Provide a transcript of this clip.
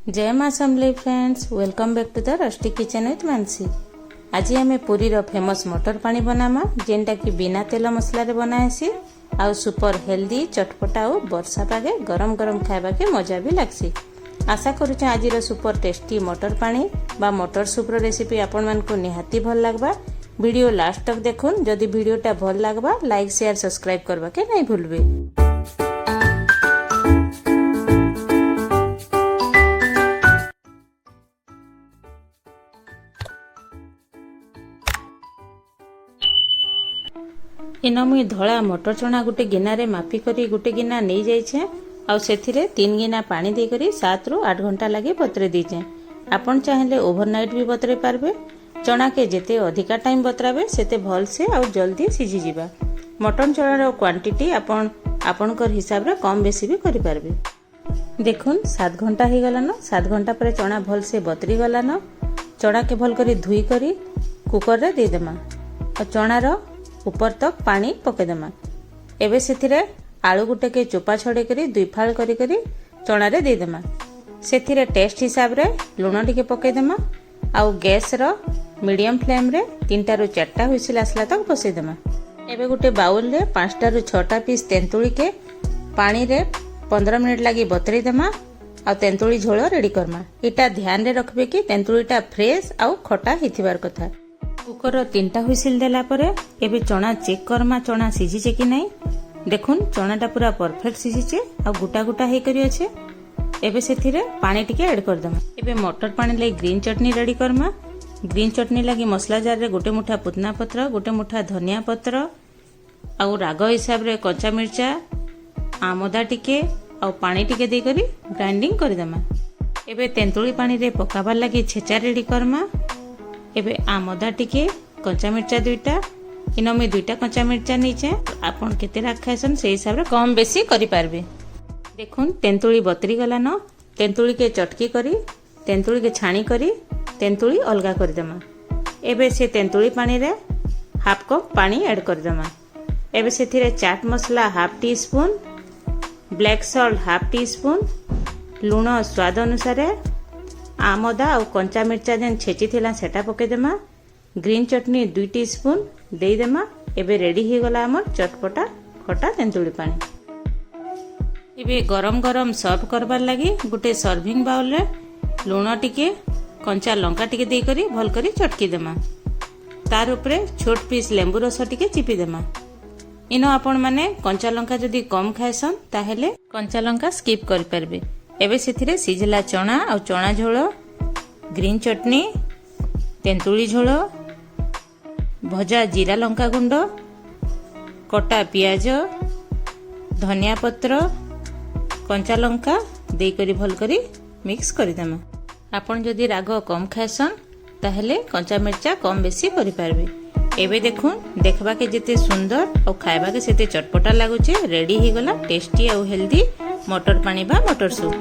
जय माँ Samalei friends, welcome back to the rusty kitchen with Manasi. आज आम पुरी फेमस मटर पानी बनामा जेनटा कि बिना तेल मसला रे बनाएसी आउ सुपर हेल्दी चटपटा और वर्षा पागे गरम गरम खाइबा के मजा भी लागसी। आशा करुचे आज सुपर टेस्टी मटर पानी बा मटर सूप रेसिपी आपण मानकु निहाती भल लागबा। वीडियो लास्ट तक देखुन। जदि वीडियोटा भल लागबा लाइक शेयर सब्सक्राइब करबा के नहीं भूलबे। इन मुई धला मटर चना गोटे गिनारे मापी करी गोटे गिना नहीं जाइछे आउ सेथिरे 3 गिना पानी दे करी 7 रु 8 घंटा लगे बतरे दीचे। आपण चाहेले ओवरनाइट भी बतरे पारबे। चना के जेते अधिका टाइम बतराबे सेते भल से आउ जल्दी सिझी जिबा। मटन चनार क्वांटिटी आपणकर हिसाब रे कम बेसी भी करि पारबे। देखुन 7 घंटा ही गलान। 7 घंटा पर चना भल से बतरी गलान। चना के भल करी धुई करी कुकर रे दे देमा और चनार ऊपर तक पानी पकेदेमा। एबे सेथिरे आलू गुटे के चोपा छड़े करी 2 फाल करी करी चना रे दे देमा। सेथिरे टेस्ट हिसाब रे लूण टिके पकेदेमा आउ गैस रो मीडियम फ्लेम रे 3 रु 4 हुइसिल आसला तक बसै देमा। एबे गुटे बाउल रे 5 रु 6 पीस तेंतुली के पानी रे 15 मिनिट लगी बतरी देमा आ तेंतुली झोल रेडी करमा। इटा ध्यान रे रखबे कि तेंतुलीटा फ्रेश आउ खटा हिथिबार कथा। कुकर 3टा हुइसिल देला परे एबे चना चेक करमा चना सिझिचे कि नहीं। देखुन चनाटा पूरा परफेक्ट सिझिचे आ गुटा गुटा हे करी अछि। एबे सेथिरे पानी टिके ऐड कर दमा। एबे मटर पानी ले ग्रीन चटनी रेडी करमा। ग्रीन चटनी लगी मसला जार रे गोटे मुठा पुदना पत्र, गोटे मुठा धनिया पत्र आ राग हिसाब रे कच्चा मिर्चा, आमदा टिके आ पानी टिके दे करी ग्राइंडिंग कर दमा। एबे तेंतुली पानी रे पकाबार लगी छेचा रेडी करमा। एबे आमदा टिके कच्चा मिर्चा 2टा इन में 2टा कच्चा मिर्चा नीचे आपन केते राखायसन से हिसाब रे कम बेसी करि पारबे। देखुन तेंतुली बतरी गला न। तेंतुली के चटकी करी तेंतुली के छाणी करी तेंतुली अलगा कर देमा। एबे से तेंतुली पानी रे हाफ कप पानी ऐड कर देमा। एबे सेथिरे चाट मसला half tea spoon, black salt half tea spoon, लूण स्वाद अनुसार, आमदा और कंचा मिर्चा जेन छेची थिला सेटा पके देमा। ग्रीन चटनी 2 टीस्पून दे देमा। एबे रेडी ही गला हमर चटपटा खटा तेंतुली पानी। एबे गरम गरम सर्व करबार लगी गुटे सर्विंग बाउल रे लूण टिके कंचा लंका टिके दे करी भल करी चटकी देमा। तार ऊपरे छोट पीस लेंबू रस टिके चिपी देमा। इनो आपण माने कंचा लंका जदी कम खायसन ताहेले कंचा लंका स्किप करि परबे। एबे सेथिरे सिझला चना और चना झोल, ग्रीन चटनी, तेंतुली झोल, भजा जीरा लंका गुंड, कटा पियाज, धनिया पत्र, कंचा लंका दे करी भल करी मिक्स करि देमा। आपण जदी राग कम खायसन ताहेले कंचा मिर्चा कम बेसी करि पारबे। एबे देखुन देखबा के जेते सुंदर और खाइबा के सेते चटपटा लागुचे। रेडी ही गला टेस्टी और हेल्दी मटर पानी बा मटर सूप।